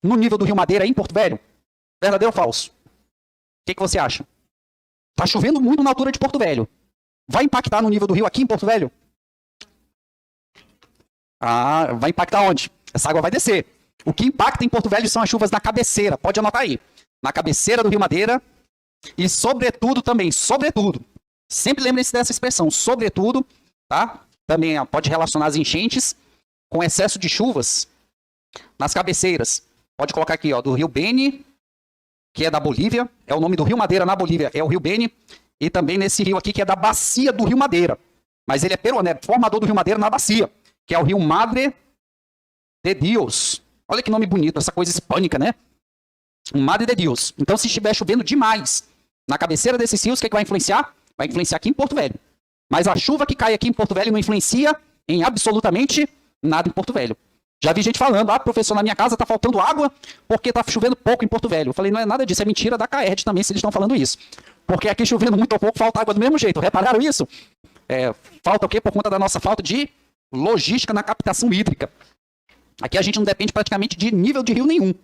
no nível do Rio Madeira aí em Porto Velho? Verdadeiro ou falso? O que você acha? Tá chovendo muito na altura de Porto Velho. Vai impactar no nível do rio aqui em Porto Velho? Ah, vai impactar onde? Essa água vai descer. O que impacta em Porto Velho são as chuvas na cabeceira. Pode anotar aí. Na cabeceira do Rio Madeira. E sobretudo também, sobretudo. Sempre lembrem-se dessa expressão, sobretudo, tá? Também pode relacionar as enchentes com excesso de chuvas nas cabeceiras. Pode colocar aqui, ó, do Rio Beni, que é da Bolívia. É o nome do Rio Madeira na Bolívia, é o Rio Beni. E também nesse rio aqui, que é da bacia do Rio Madeira. Mas ele é peruano, é formador do Rio Madeira na bacia, que é o Rio Madre de Dios. Olha que nome bonito, essa coisa hispânica, né? Madre de Dios. Então, se estiver chovendo demais na cabeceira desses rios, o que vai influenciar? Vai influenciar aqui em Porto Velho. Mas a chuva que cai aqui em Porto Velho não influencia em absolutamente nada em Porto Velho. Já vi gente falando, professor, na minha casa tá faltando água porque tá chovendo pouco em Porto Velho. Eu falei, não é nada disso, é mentira da CAERD também, se eles estão falando isso. Porque aqui chovendo muito ou pouco, falta água do mesmo jeito. Repararam isso? Falta o quê? Por conta da nossa falta de logística na captação hídrica. Aqui a gente não depende praticamente de nível de rio nenhum.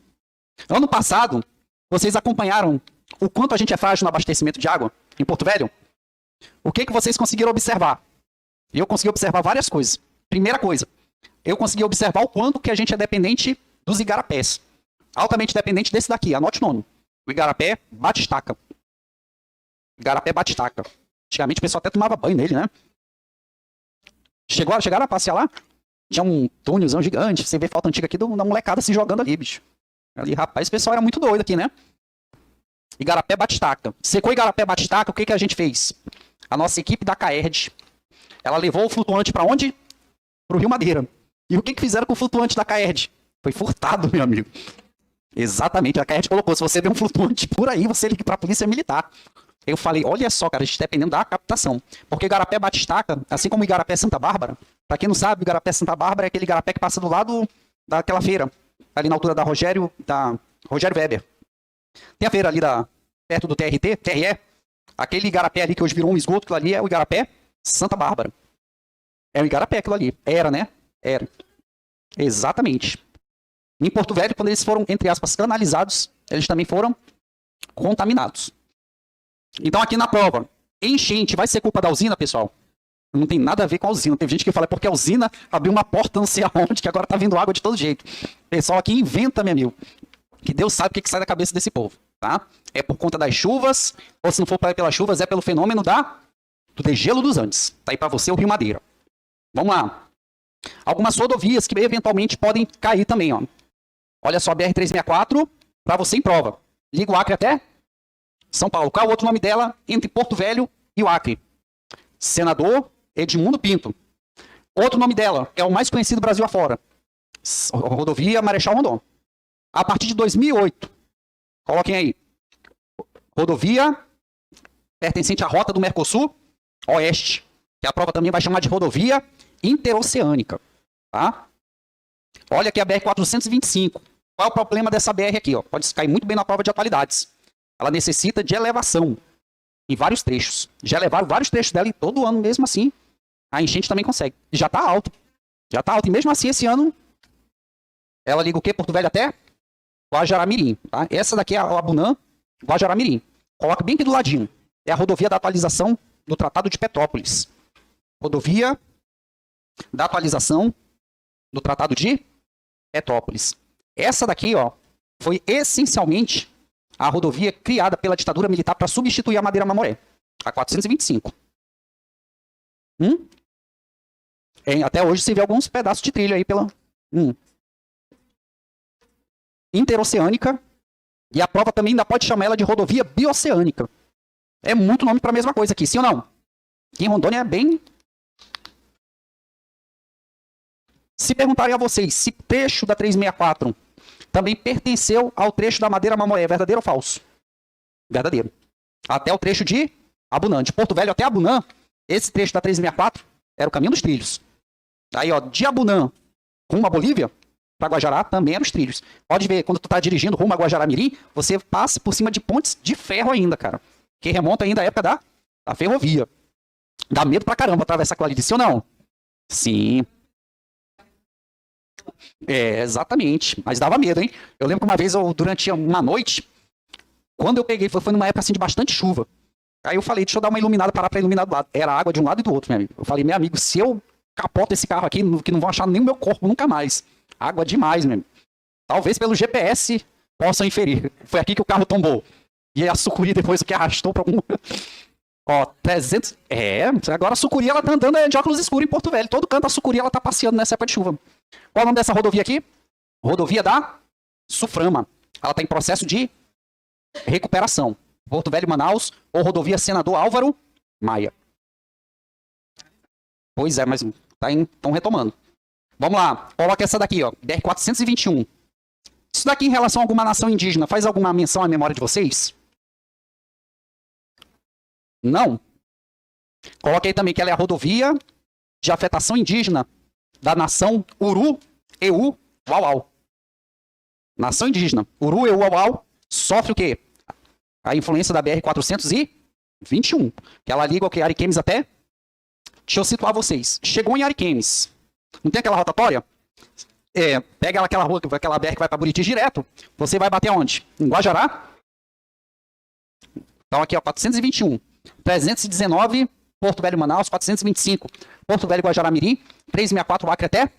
Ano passado, vocês acompanharam o quanto a gente é frágil no abastecimento de água em Porto Velho? O que vocês conseguiram observar? Eu consegui observar várias coisas. Primeira coisa, eu consegui observar o quanto que a gente é dependente dos igarapés. Altamente dependente desse daqui, anote o nome. O igarapé batistaca. Igarapé batistaca. Antigamente o pessoal até tomava banho nele, né? Chegaram a passear lá? Tinha um túnelzão gigante. Você vê foto antiga aqui da molecada se jogando ali, bicho. Ali, rapaz, o pessoal era muito doido aqui, né? Igarapé batistaca. Secou Igarapé batistaca, o que a gente fez? A nossa equipe da CAERD, ela levou o flutuante para onde? Pro Rio Madeira. E o que fizeram com o flutuante da CAERD? Foi furtado, meu amigo. Exatamente, a CAERD colocou, se você vê um flutuante por aí, você liga para a polícia militar. Eu falei, olha só, cara, a gente dependendo da captação. Porque Igarapé batistaca, assim como Igarapé Santa Bárbara, para quem não sabe, Igarapé Santa Bárbara é aquele igarapé que passa do lado daquela feira, ali na altura da Rogério Weber. Tem a feira ali perto do TRE, aquele igarapé ali que hoje virou um esgoto, aquilo ali é o Igarapé Santa Bárbara. É o igarapé aquilo ali. Era, né? Era. Exatamente. Em Porto Velho, quando eles foram, entre aspas, canalizados, eles também foram contaminados. Então, aqui na prova, enchente vai ser culpa da usina, pessoal? Não tem nada a ver com a usina. Tem gente que fala, é porque a usina abriu uma porta não sei aonde, que agora tá vindo água de todo jeito. O pessoal aqui inventa, meu amigo. Que Deus sabe o que sai da cabeça desse povo, tá? É por conta das chuvas, ou se não for pelas chuvas, é pelo fenômeno do degelo dos Andes. Tá aí pra você o Rio Madeira. Vamos lá. Algumas rodovias que eventualmente podem cair também, ó. Olha só, BR-364, para você em prova. Liga o Acre até São Paulo. Qual é o outro nome dela entre Porto Velho e o Acre? Senador Edmundo Pinto. Outro nome dela, é o mais conhecido Brasil afora. Rodovia Marechal Rondon. A partir de 2008, coloquem aí. Rodovia pertencente à rota do Mercosul Oeste, que a prova também vai chamar de rodovia interoceânica. Tá? Olha aqui a BR-425. Qual é o problema dessa BR aqui? Ó? Pode cair muito bem na prova de atualidades. Ela necessita de elevação em vários trechos. Já elevaram vários trechos dela e todo ano, mesmo assim, a enchente também consegue. E já está alto. Já está alto. E mesmo assim, esse ano, ela liga o quê? Porto Velho até Guajará-Mirim. Tá? Essa daqui é a Abunã, Guajará-Mirim. Coloca bem aqui do ladinho. É a rodovia da atualização do Tratado de Petrópolis. Rodovia da atualização do Tratado de Petrópolis. Essa daqui, ó, foi essencialmente a rodovia criada pela ditadura militar para substituir a Madeira Mamoré, a 425. Até hoje se vê alguns pedaços de trilha aí pela interoceânica, e a prova também ainda pode chamar ela de rodovia bioceânica. É muito nome para a mesma coisa aqui, sim ou não? Aqui em Rondônia é bem... Se perguntarem a vocês se trecho da 364 também pertenceu ao trecho da Madeira Mamoré, é verdadeiro ou falso? Verdadeiro. Até o trecho de Abunã, de Porto Velho até Abunã, esse trecho da 364 era o caminho dos trilhos. Aí, ó, de Abunã rumo à Bolívia, para Guajará, também eram os trilhos. Pode ver, quando tu tá dirigindo rumo a Guajará-Mirim, você passa por cima de pontes de ferro ainda, cara. Que remonta ainda à época da ferrovia. Dá medo pra caramba atravessar aquilo ali, disse ou não? Sim. É, exatamente. Mas dava medo, hein? Eu lembro que uma vez, durante uma noite, quando eu peguei, foi numa época assim de bastante chuva. Aí eu falei, deixa eu dar uma iluminada, parar pra iluminar do lado. Era água de um lado e do outro, meu amigo. Eu falei, meu amigo, se eu capoto esse carro aqui, que não vão achar nem o meu corpo nunca mais. Água demais, meu amigo. Talvez pelo GPS possam inferir. Foi aqui que o carro tombou. E a sucuri depois o que arrastou pra algum... Ó, 300... agora a sucuri ela tá andando de óculos escuros em Porto Velho. Todo canto a sucuri ela tá passeando nessa época de chuva. Qual é o nome dessa rodovia aqui? Rodovia da Suframa. Ela tá em processo de recuperação. Porto Velho, Manaus, ou rodovia Senador Álvaro Maia. Pois é, mas estão retomando. Vamos lá, coloca essa daqui, ó, BR-421. Isso daqui em relação a alguma nação indígena, faz alguma menção à memória de vocês? Não? Coloquei também que ela é a rodovia de afetação indígena da nação Uru, Eu, Uauau. Nação indígena, Uru, Eu, Uauau, sofre o quê? A influência da BR-421, que ela liga o que? Ariquemes até? Deixa eu situar vocês. Chegou em Ariquemes. Não tem aquela rotatória? Pega aquela rua, aquela BR que vai para Buriti direto. Você vai bater onde? Em Guajará? Então aqui, ó, 421. 319, Porto Velho, Manaus. 425, Porto Velho, Guajará-Mirim. 364, Acre até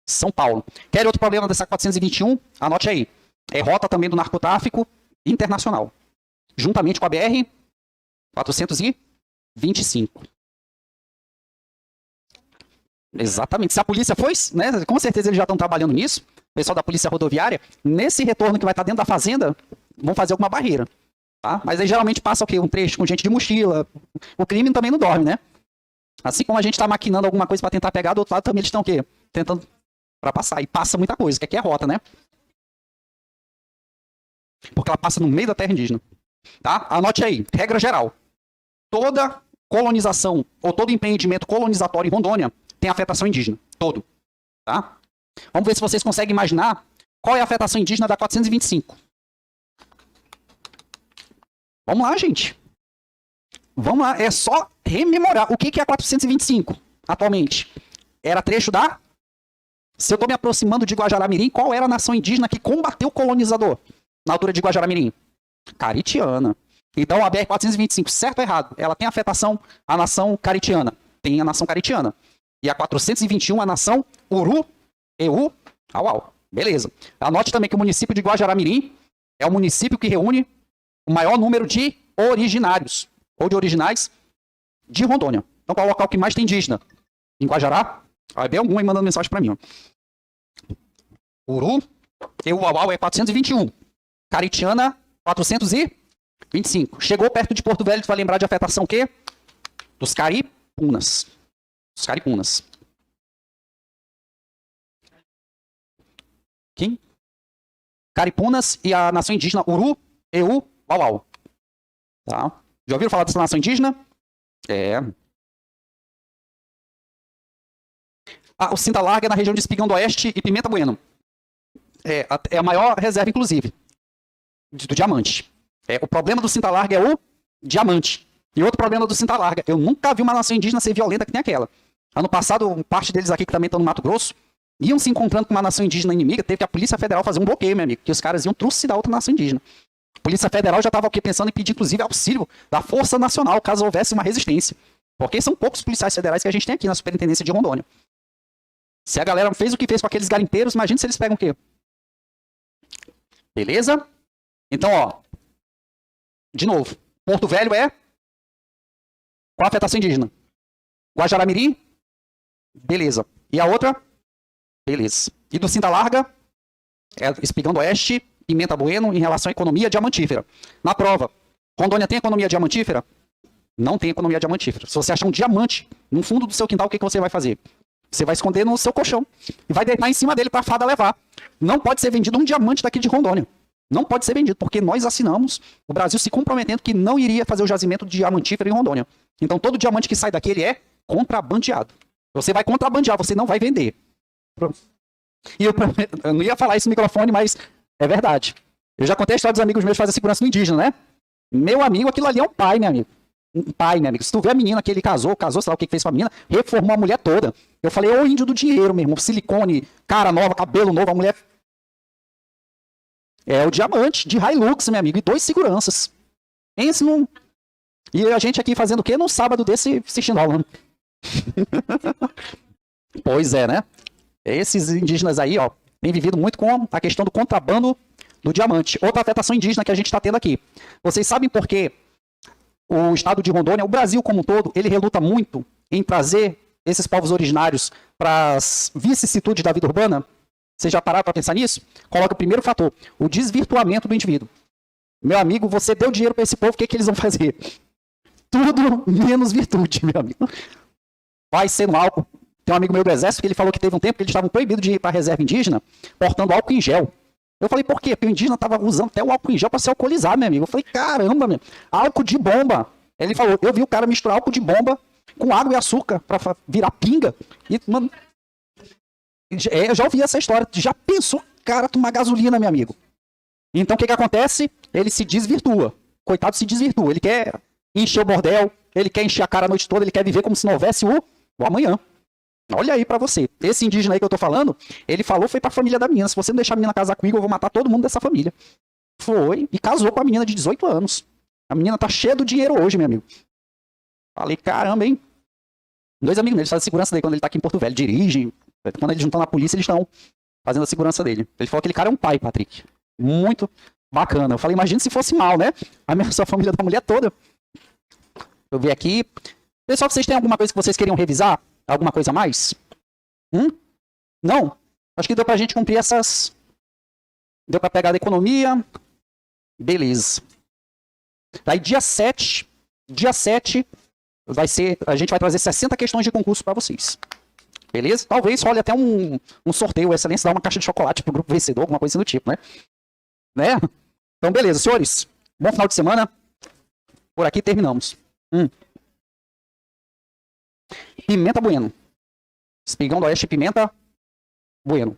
São Paulo. Quer outro problema dessa 421? Anote aí. É rota também do narcotráfico internacional. Juntamente com a BR 425. Exatamente. Se a polícia foi, né? Com certeza eles já estão trabalhando nisso. O pessoal da polícia rodoviária, nesse retorno que vai estar dentro da fazenda, vão fazer alguma barreira. Tá? Mas aí geralmente passa o quê? Um trecho com gente de mochila. O crime também não dorme, né? Assim como a gente está maquinando alguma coisa para tentar pegar, do outro lado também eles estão o quê? Tentando para passar. E passa muita coisa, que aqui é rota, né? Porque ela passa no meio da terra indígena. Tá? Anote aí, regra geral. Toda colonização ou todo empreendimento colonizatório em Rondônia tem afetação indígena. Todo. Tá? Vamos ver se vocês conseguem imaginar qual é a afetação indígena da 425. Vamos lá, gente. Vamos lá. É só rememorar. O que é a 425 atualmente? Era trecho da... Se eu estou me aproximando de Guajará-Mirim, qual era a nação indígena que combateu o colonizador na altura de Guajará-Mirim? Caritiana. Então a BR-425, certo ou errado, ela tem afetação à nação caritiana. Tem a nação caritiana. E a 421, a nação Uru, Eu, Auau. Beleza. Anote também que o município de Guajará-Mirim é o município que reúne o maior número de originários, ou de originais, de Rondônia. Então qual é o local que mais tem indígena? Em Guajará? Vai ver algum aí mandando mensagem para mim. Ó. Uru, Eu, Auau é 421. Caritiana, 425. Chegou perto de Porto Velho, tu vai lembrar de afetação o quê? Dos caripunas. Os caripunas. Quem? Caripunas e a nação indígena Uru, Eu, Auau. Tá? Já ouviram falar dessa nação indígena? É. O Cinta Larga é na região de Espigão do Oeste e Pimenta Bueno. É a maior reserva, inclusive, do diamante. O problema do Cinta Larga é o diamante. E outro problema do Cinta Larga, eu nunca vi uma nação indígena ser violenta que nem aquela. Ano passado, parte deles aqui que também estão no Mato Grosso, iam se encontrando com uma nação indígena inimiga, teve que a Polícia Federal fazer um bloqueio, meu amigo, que os caras iam trucidar outra nação indígena. A Polícia Federal já estava pensando em pedir, inclusive, auxílio da Força Nacional, caso houvesse uma resistência. Porque são poucos policiais federais que a gente tem aqui na Superintendência de Rondônia. Se a galera fez o que fez com aqueles garimpeiros, imagina se eles pegam o quê? Beleza? Então, ó. De novo. Porto Velho é... Qual a afetação indígena? Guajará-Mirim? Beleza. E a outra? Beleza. E do Cinta Larga? Espigão do Oeste, Pimenta Bueno, em relação à economia diamantífera. Na prova, Rondônia tem economia diamantífera? Não tem economia diamantífera. Se você achar um diamante no fundo do seu quintal, o que você vai fazer? Você vai esconder no seu colchão e vai deitar em cima dele para a fada levar. Não pode ser vendido um diamante daqui de Rondônia. Não pode ser vendido, porque nós assinamos o Brasil se comprometendo que não iria fazer o jazimento de diamantífero em Rondônia. Então todo diamante que sai daqui, ele é contrabandeado. Você vai contrabandear, você não vai vender. E eu não ia falar isso no microfone, mas é verdade. Eu já contei a história dos amigos meus que fazem a segurança no indígena, né? Meu amigo, aquilo ali é um pai, meu amigo. Um pai, meu amigo. Se tu vê a menina que ele casou, sei lá o que fez com a menina, reformou a mulher toda. Eu falei, ô índio do dinheiro, meu irmão. Silicone, cara nova, cabelo novo, a mulher... É o diamante de Hilux, meu amigo, e 2 seguranças. Pense num... E a gente aqui fazendo o quê? Num sábado desse assistindo aula. Né? Pois é, né? Esses indígenas aí, ó, têm vivido muito com a questão do contrabando do diamante. Outra afetação indígena que a gente está tendo aqui. Vocês sabem por quê? O estado de Rondônia, o Brasil como um todo, ele reluta muito em trazer esses povos originários para as vicissitudes da vida urbana? Vocês já pararam para pensar nisso? Coloca o primeiro fator, o desvirtuamento do indivíduo. Meu amigo, você deu dinheiro para esse povo, o que eles vão fazer? Tudo menos virtude, meu amigo. Vai ser no álcool. Tem um amigo meu do exército que ele falou que teve um tempo que eles estavam proibidos de ir para a reserva indígena portando álcool em gel. Eu falei, por quê? Porque o indígena estava usando até o álcool em gel para se alcoolizar, meu amigo. Eu falei, caramba, meu. Álcool de bomba. Ele falou, eu vi o cara misturar álcool de bomba com água e açúcar para virar pinga. E, mano, eu já ouvi essa história. Já pensou, cara, tomar gasolina, meu amigo? Então, o que acontece? Ele se desvirtua. Coitado, se desvirtua. Ele quer encher o bordel, ele quer encher a cara a noite toda, ele quer viver como se não houvesse o amanhã. Olha aí pra você. Esse indígena aí que eu tô falando, ele falou, foi pra família da menina. Se você não deixar a menina casar comigo, eu vou matar todo mundo dessa família. Foi, e casou com a menina de 18 anos. A menina tá cheia do dinheiro hoje, meu amigo. Falei, caramba, hein? 2 amigos meus fazem a segurança dele quando ele tá aqui em Porto Velho. Dirigem. Quando eles não estão na polícia, eles estão fazendo a segurança dele. Ele falou que aquele cara é um pai, Patrick. Muito bacana. Eu falei, imagina se fosse mal, né? Sua família da mulher toda. Eu vi aqui. Pessoal, vocês têm alguma coisa que vocês queriam revisar? Alguma coisa a mais? Não? Acho que deu pra gente cumprir essas... Deu pra pegar da economia. Beleza. Aí dia 7 vai ser... A gente vai trazer 60 questões de concurso pra vocês. Beleza? Talvez role até um sorteio. O Excelência dá uma caixa de chocolate pro grupo vencedor, alguma coisa do tipo, né? Então, beleza, senhores. Bom final de semana. Por aqui terminamos. Pimenta Bueno. Espigão do Oeste, Pimenta Bueno.